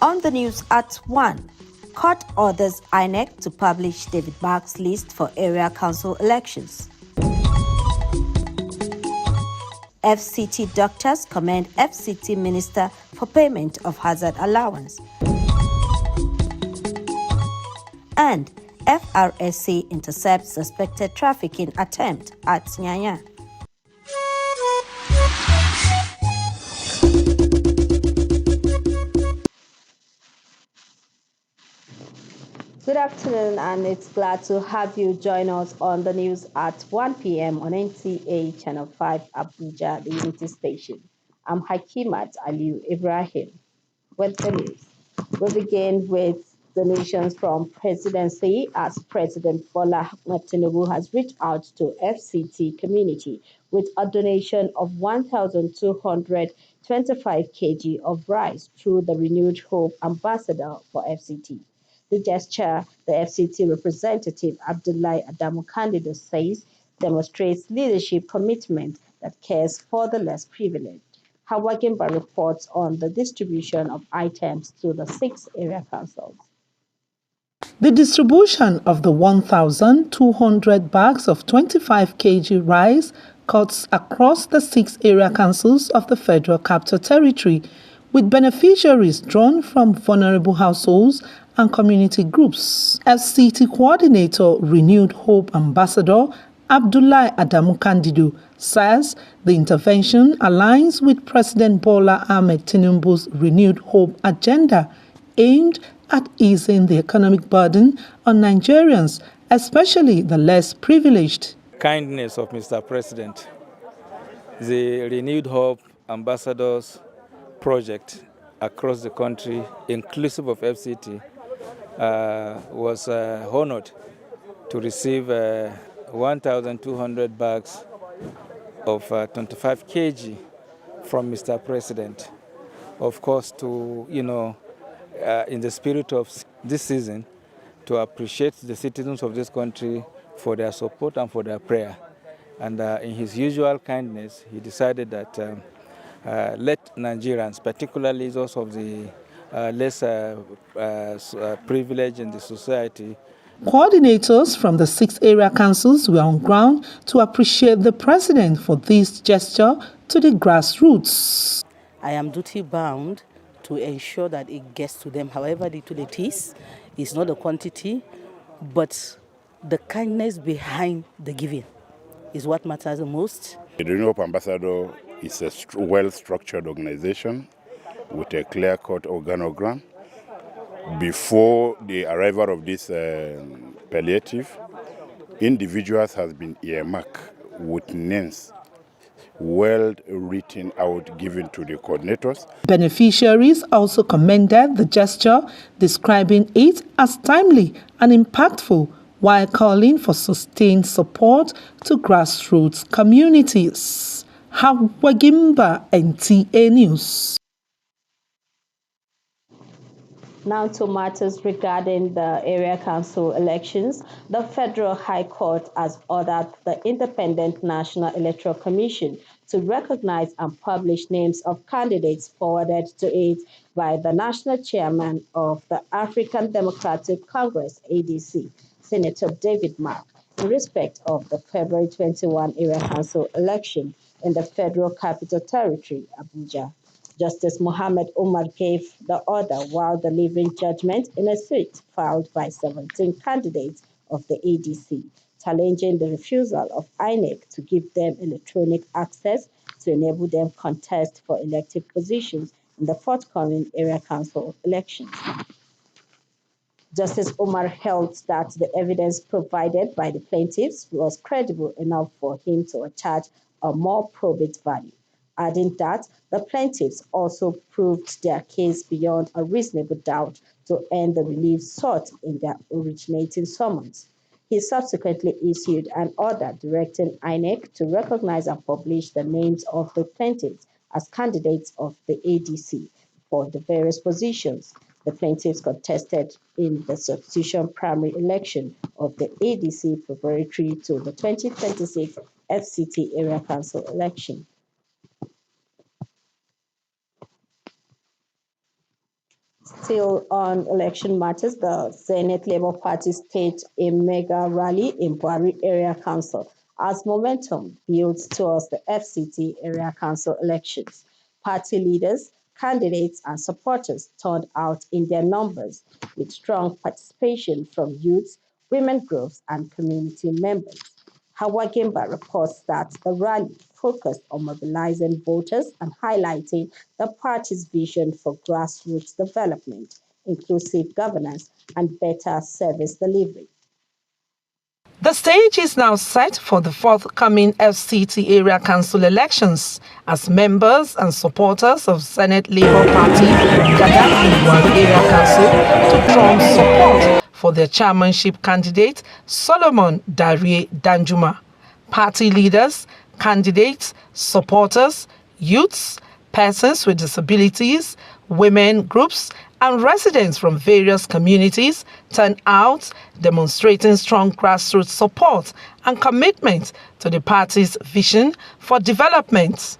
On the news at 1, court orders INEC to publish David Mark's list for area council elections. FCT doctors commend FCT minister for payment of hazard allowance. And FRSC intercepts suspected trafficking attempt at Nyanya. Good afternoon, and it's glad to have you join us on the news at 1 p.m. on NTA Channel 5 Abuja, the Unity Station. I'm Hakimat Aliu Ibrahim. With the news, we begin with donations from presidency as President Bola Ahmed Tinubu has reached out to FCT community with a donation of 1,225 kg of rice through the Renewed Hope Ambassador for FCT. The gesture, the FCT representative Abdullahi Adamu Candido says, demonstrates leadership commitment that cares for the less privileged. Hawa Gimba reports on the distribution of items to the 6 area councils. The distribution of the 1,200 bags of 25 kg rice cuts across the 6 area councils of the Federal Capital Territory, with beneficiaries drawn from vulnerable households and community groups. FCT Coordinator Renewed Hope Ambassador Abdullahi Adamu Candido says the intervention aligns with President Bola Ahmed Tinubu's Renewed Hope agenda aimed at easing the economic burden on Nigerians, especially the less privileged. Kindness of Mr. President, the Renewed Hope Ambassadors project across the country, inclusive of FCT, was honored to receive 1,200 bags of 25 kg from Mr. President. Of course, to, in the spirit of this season, to appreciate the citizens of this country for their support and for their prayer. And in his usual kindness, he decided that let Nigerians, particularly those of the less privileged in the society. Coordinators from the 6 area councils were on ground to appreciate the president for this gesture to the grassroots. I am duty-bound to ensure that it gets to them, however little it is. It's not the quantity, but the kindness behind the giving is what matters the most. The Renewed Hope Ambassador is a well-structured organization with a clear-cut organogram. Before the arrival of this palliative, individuals have been earmarked with names well written out, given to the coordinators. Beneficiaries also commended the gesture, describing it as timely and impactful, while calling for sustained support to grassroots communities. Hawa Gimba, NTA News. Now to matters regarding the area council elections. The Federal High Court has ordered the Independent National Electoral Commission to recognize and publish names of candidates forwarded to it by the National Chairman of the African Democratic Congress, ADC, Senator David Mark, in respect of the February 21 area council election in the Federal Capital Territory, Abuja. Justice Mohammed Umar gave the order while delivering judgment in a suit filed by 17 candidates of the ADC, challenging the refusal of INEC to give them electronic access to enable them contest for elective positions in the forthcoming area council elections. Justice Umar held that the evidence provided by the plaintiffs was credible enough for him to attach a more probate value, adding that the plaintiffs also proved their case beyond a reasonable doubt to earn the relief sought in their originating summons. He subsequently issued an order directing INEC to recognize and publish the names of the plaintiffs as candidates of the ADC for the various positions the plaintiffs contested in the substitution primary election of the ADC preparatory to the 2026 FCT Area Council election. Still on election matters, the Senate Labour Party staged a mega rally in Buari Area Council as momentum builds towards the FCT Area Council elections. Party leaders, candidates, and supporters turned out in their numbers, with strong participation from youths, women groups, and community members. Hawa Gimba reports that the rally focused on mobilizing voters and highlighting the party's vision for grassroots development, inclusive governance, and better service delivery. The stage is now set for the forthcoming FCT Area Council elections as members and supporters of Senate Labour Party gather in Buari Area Council to drum support for their chairmanship candidate, Solomon Darie Danjuma. Party leaders, candidates, supporters, youths, persons with disabilities, women groups, and residents from various communities turned out, demonstrating strong grassroots support and commitment to the party's vision for development.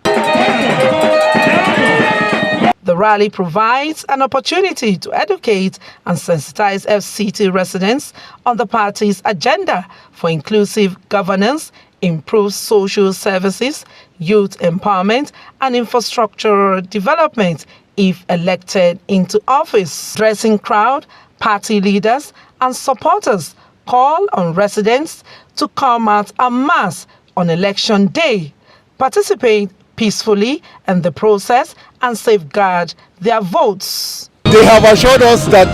The rally provides an opportunity to educate and sensitize FCT residents on the party's agenda for inclusive governance, improved social services, youth empowerment, and infrastructural development if elected into office. Addressing crowd, party leaders, and supporters call on residents to come out en masse on election day, participate peacefully in the process, and safeguard their votes. They have assured us that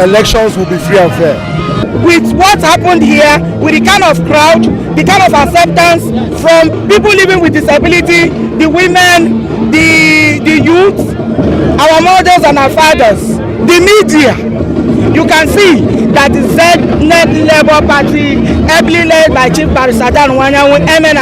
elections will be free and fair. With what happened here, with the kind of crowd, the kind of acceptance from people living with disability, the women, the youth, our mothers and our fathers, the media, you can see that the Senate Labour Party, ably led by Chief Barrister Dan Wanyanwu, MN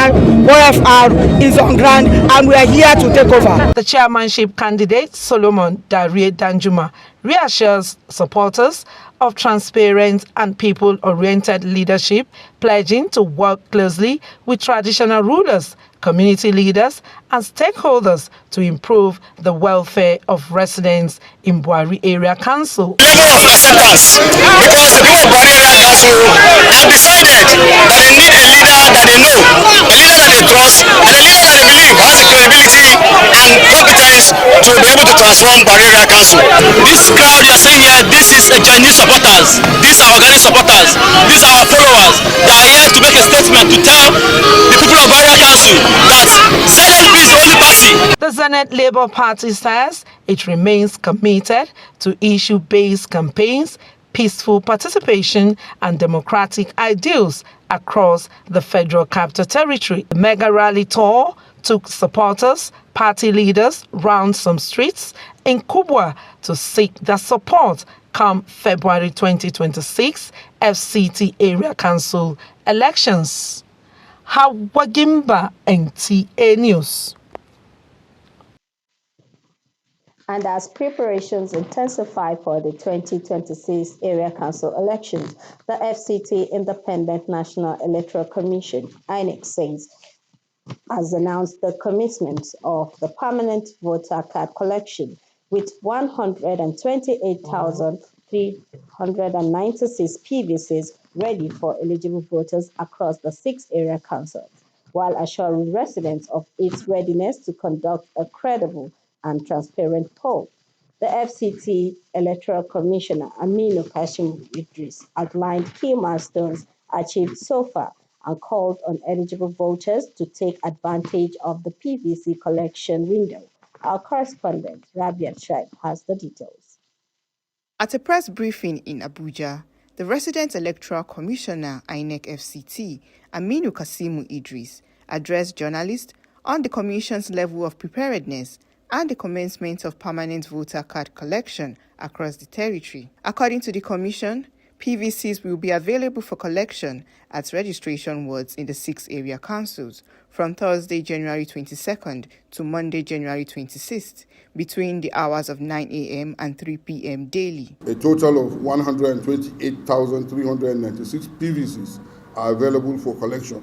OFR, is on ground, and we are here to take over. The chairmanship candidate, Solomon Darie Danjuma, reassures supporters of transparent and people-oriented leadership, pledging to work closely with traditional rulers, community leaders, and stakeholders to improve the welfare of residents in Buari Area Council. Level of acceptance, because the people of Buari Area Council have decided that they need a leader that they know, a leader that they trust, and a leader that they believe has the credibility and competence to be able to transform Buari Area Council. This crowd you are seeing here, this is a genuine supporters. These are organic supporters. These are our followers. They are here to make a statement to tell the people of Buari Area Council that ZLP is the only party. The Senate Labour Party says it remains committed to issue-based campaigns, peaceful participation, and democratic ideals across the Federal Capital Territory. The mega rally tour took supporters, party leaders round some streets in Kubwa to seek their support come February 2026 FCT Area Council elections. Hawa Gimba, NTA News. And as preparations intensify for the 2026 Area Council elections, the FCT Independent National Electoral Commission, INEC, says, has announced the commencement of the permanent voter card collection with 128,396 PVCs ready for eligible voters across the 6 area councils, while assuring residents of its readiness to conduct a credible and transparent poll. The FCT Electoral Commissioner Aminu Kashim Idris outlined key milestones achieved so far and called on eligible voters to take advantage of the PVC collection window. Our correspondent, Rabia Tribe, has the details. At a press briefing in Abuja, the Resident Electoral Commissioner, INEC FCT, Aminu Kasimu Idris, addressed journalists on the Commission's level of preparedness and the commencement of permanent voter card collection across the territory. According to the Commission, PVCs will be available for collection at registration wards in the 6 area councils from Thursday, January 22nd to Monday, January 26th, between the hours of 9 a.m. and 3 p.m. daily. A total of 128,396 PVCs are available for collection.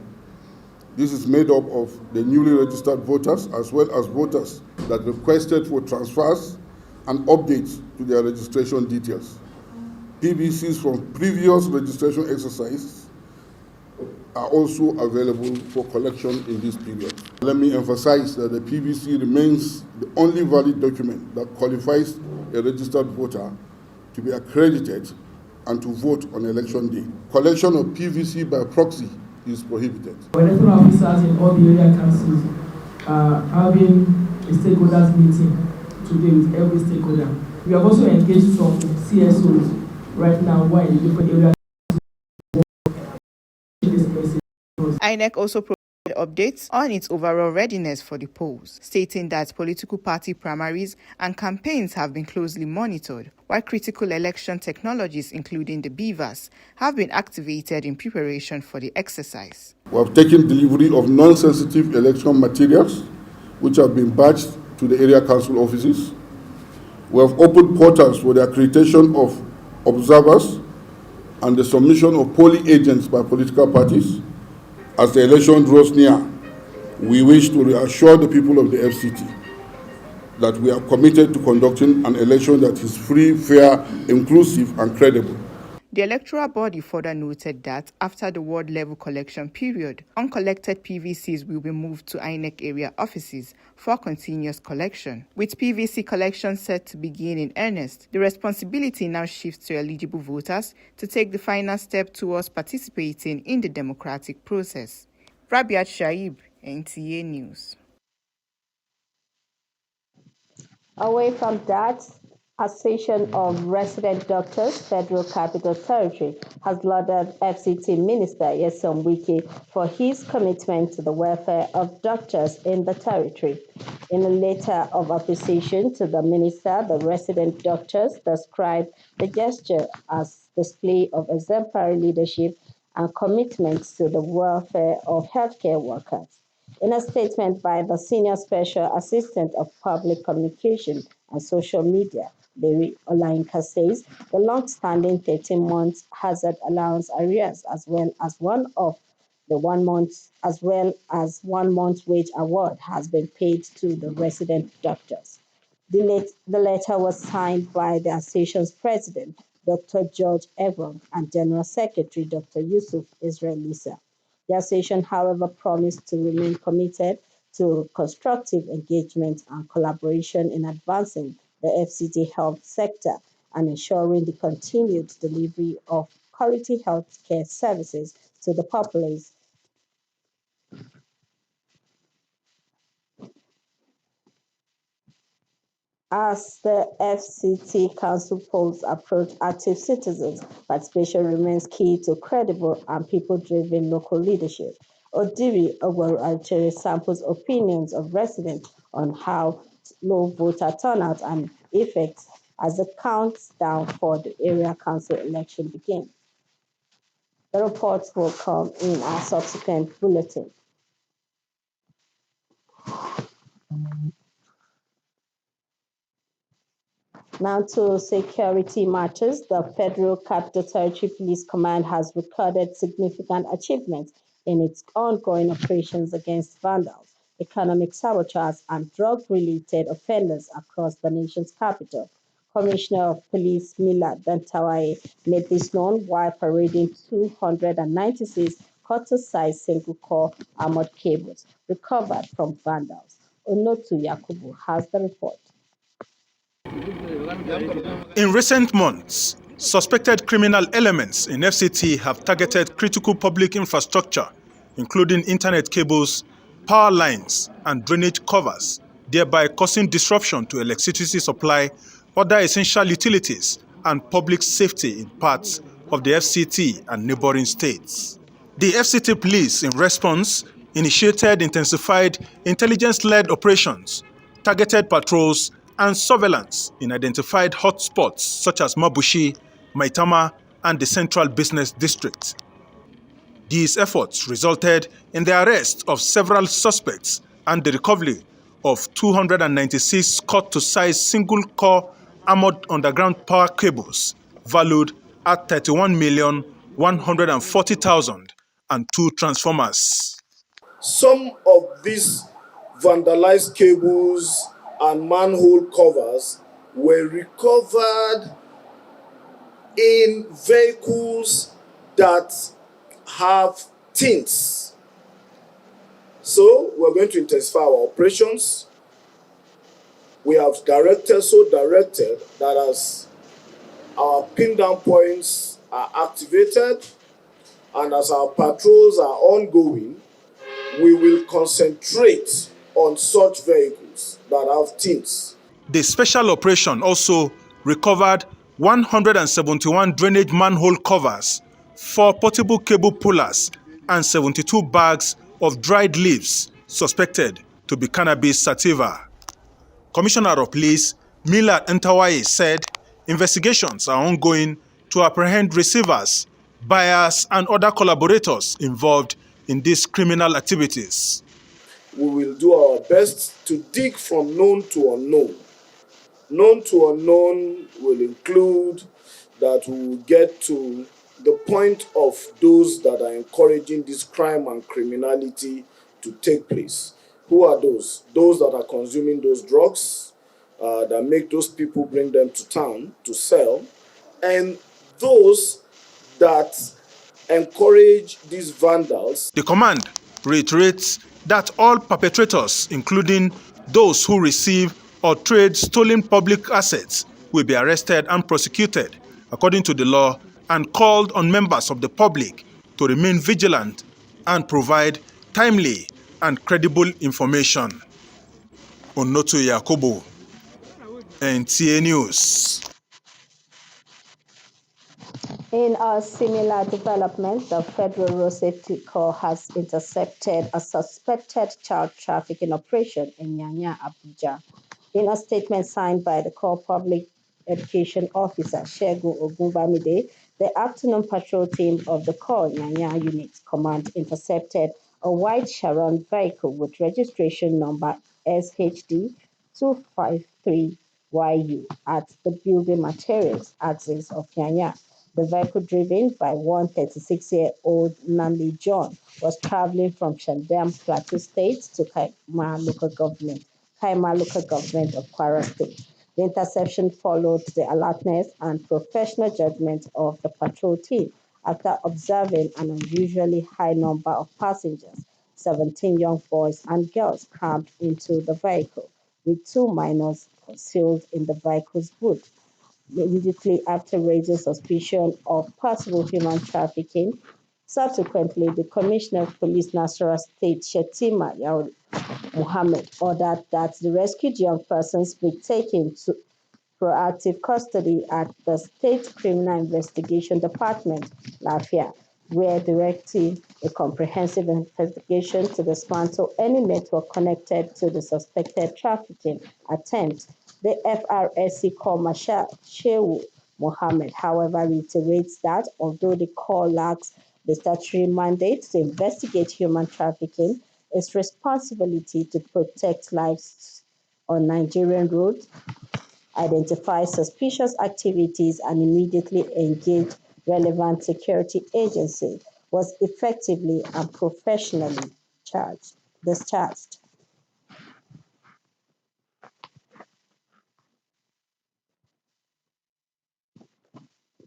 This is made up of the newly registered voters as well as voters that requested for transfers and updates to their registration details. PVCs from previous registration exercises are also available for collection in this period. Let me emphasize that the PVC remains the only valid document that qualifies a registered voter to be accredited and to vote on election day. Collection of PVC by proxy is prohibited. Electoral officers in all the area councils are having a stakeholders meeting today with every stakeholder. We have also engaged some CSOs right now who are in different areas. INEC also provided updates on its overall readiness for the polls, stating that political party primaries and campaigns have been closely monitored, while critical election technologies, including the BVAS, have been activated in preparation for the exercise. We have taken delivery of non-sensitive election materials, which have been badged to the area council offices. We have opened portals for the accreditation of observers and the submission of polling agents by political parties. As the election draws near, we wish to reassure the people of the FCT that we are committed to conducting an election that is free, fair, inclusive, and credible. The electoral body further noted that after the ward-level collection period, uncollected PVCs will be moved to INEC area offices for continuous collection. With PVC collection set to begin in earnest, the responsibility now shifts to eligible voters to take the final step towards participating in the democratic process. Rabiat Shaib, NTA News. Away from that, Association of Resident Doctors, Federal Capital Territory, has lauded FCT Minister Nyesom Wike for his commitment to the welfare of doctors in the territory. In a letter of appreciation to the minister, the resident doctors described the gesture as display of exemplary leadership and commitment to the welfare of healthcare workers. In a statement by the Senior Special Assistant of Public Communication and Social Media, Larry Olayinka says the long-standing 13-month hazard allowance arrears, as well as 1 month wage award, has been paid to the resident doctors. The letter was signed by the association's president, Dr. George Evron, and General Secretary, Dr. Yusuf Israel Lisa. The association, however, promised to remain committed to constructive engagement and collaboration in advancing the FCT health sector and ensuring the continued delivery of quality health care services to the populace. As the FCT Council polls approach active citizens, participation remains key to credible and people-driven local leadership. Odiri Ogwaru samples opinions of residents on how low voter turnout and effects as the countdown for the area council election begins. The reports will come in our subsequent bulletin. Now to security matters, the Federal Capital Territory Police Command has recorded significant achievements in its ongoing operations against vandals, economic saboteurs, and drug-related offenders across the nation's capital. Commissioner of Police Mila Dantawaye made this known while parading 296 quarter-size single-core armored cables recovered from vandals. Onotu Yakubu has the report. In recent months, suspected criminal elements in FCT have targeted critical public infrastructure, including internet cables, power lines, and drainage covers, thereby causing disruption to electricity supply, other essential utilities, and public safety in parts of the FCT and neighboring states. The FCT police, in response, initiated intensified intelligence-led operations, targeted patrols, and surveillance in identified hotspots such as Mabushi, Maitama, and the Central Business District. These efforts resulted in the arrest of several suspects and the recovery of 296 cut-to-size single-core armored underground power cables valued at 31,140,000 and 2 transformers. Some of these vandalized cables and manhole covers were recovered in vehicles that have tints. So we're going to intensify our operations. We have directed that as our pin down points are activated and as our patrols are ongoing, we will concentrate on such vehicles that have tints. The special operation also recovered 171 drainage manhole covers, 4 portable cable pullers, and 72 bags of dried leaves suspected to be cannabis sativa. Commissioner of Police Millard Entawaye said investigations are ongoing to apprehend receivers, buyers, and other collaborators involved in these criminal activities. We will do our best to dig from known to unknown. Known to unknown will include that we will get to the point of those that are encouraging this crime and criminality to take place. Who are those? Those that are consuming those drugs, that make those people bring them to town to sell, and those that encourage these vandals. The command reiterates that all perpetrators, including those who receive or trade stolen public assets, will be arrested and prosecuted according to the law, and called on members of the public to remain vigilant and provide timely and credible information. Onoto Yakobo, NTA News. In a similar development, the Federal Road Safety Corps has intercepted a suspected child trafficking operation in Nyanya, Abuja. In a statement signed by the Corps Public Education Officer, Shegun Ogunbamide, the afternoon patrol team of the Corps Nyanya Unit Command intercepted a white Sharon vehicle with registration number SHD 253YU at the building materials axis of Nyanya. The vehicle, driven by one 36-year-old Namdi John, was traveling from Shandam Plateau State to Kaima local government of Kwara State. The interception followed the alertness and professional judgment of the patrol team after observing an unusually high number of passengers, 17 young boys and girls, crammed into the vehicle, with 2 minors concealed in the vehicle's boot. Immediately after raising suspicion of possible human trafficking, subsequently, the Commissioner of Police Nasarawa State, Shetima Yauri Muhammad, ordered that the rescued young persons be taken to proactive custody at the State Criminal Investigation Department, Lafia, where directing a comprehensive investigation to dismantle any network connected to the suspected trafficking attempt. The FRSC Corps Marshal Shehu Mohammed, however, reiterates that although the Corps lacks the statutory mandate to investigate human trafficking, its responsibility to protect lives on Nigerian roads, identify suspicious activities, and immediately engage relevant security agencies was effectively and professionally discharged.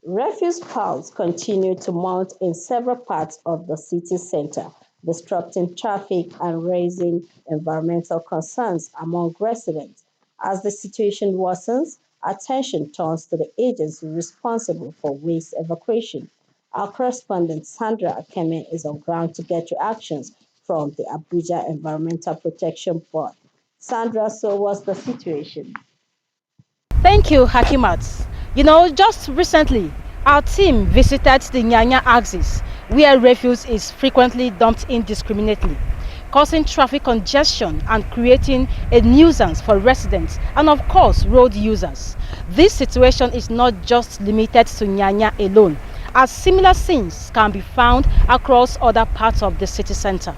Refuse piles continue to mount in several parts of the city center, disrupting traffic and raising environmental concerns among residents. As the situation worsens, attention turns to the agency responsible for waste evacuation. Our correspondent Sandra Akeme is on ground to get reactions from the Abuja Environmental Protection Board. Sandra, so what's the situation? Thank you, Hakimat. You know, just recently, our team visited the Nyanya axis, where refuse is frequently dumped indiscriminately, causing traffic congestion and creating a nuisance for residents and, of course, road users. This situation is not just limited to Nyanya alone, as similar scenes can be found across other parts of the city center.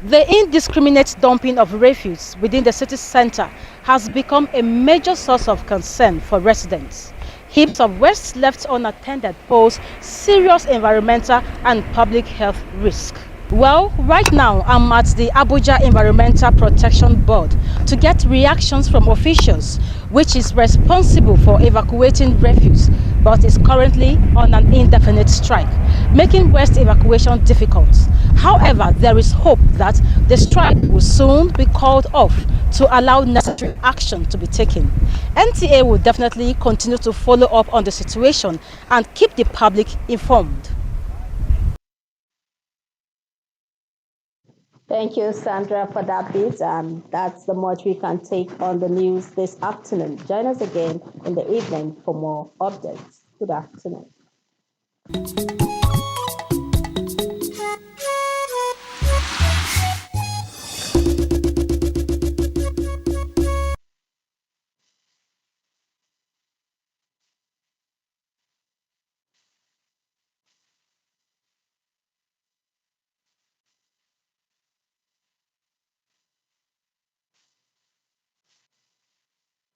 The indiscriminate dumping of refuse within the city center has become a major source of concern for residents. Heaps of waste left unattended pose serious environmental and public health risk. Well, right now I'm at the Abuja Environmental Protection Board to get reactions from officials which is responsible for evacuating refuse, but is currently on an indefinite strike, making West evacuation difficult. However, there is hope that the strike will soon be called off to allow necessary action to be taken. NTA will definitely continue to follow up on the situation and keep the public informed. Thank you, Sandra, for that bit. That's the much we can take on the news this afternoon. Join us again in the evening for more updates. Good afternoon.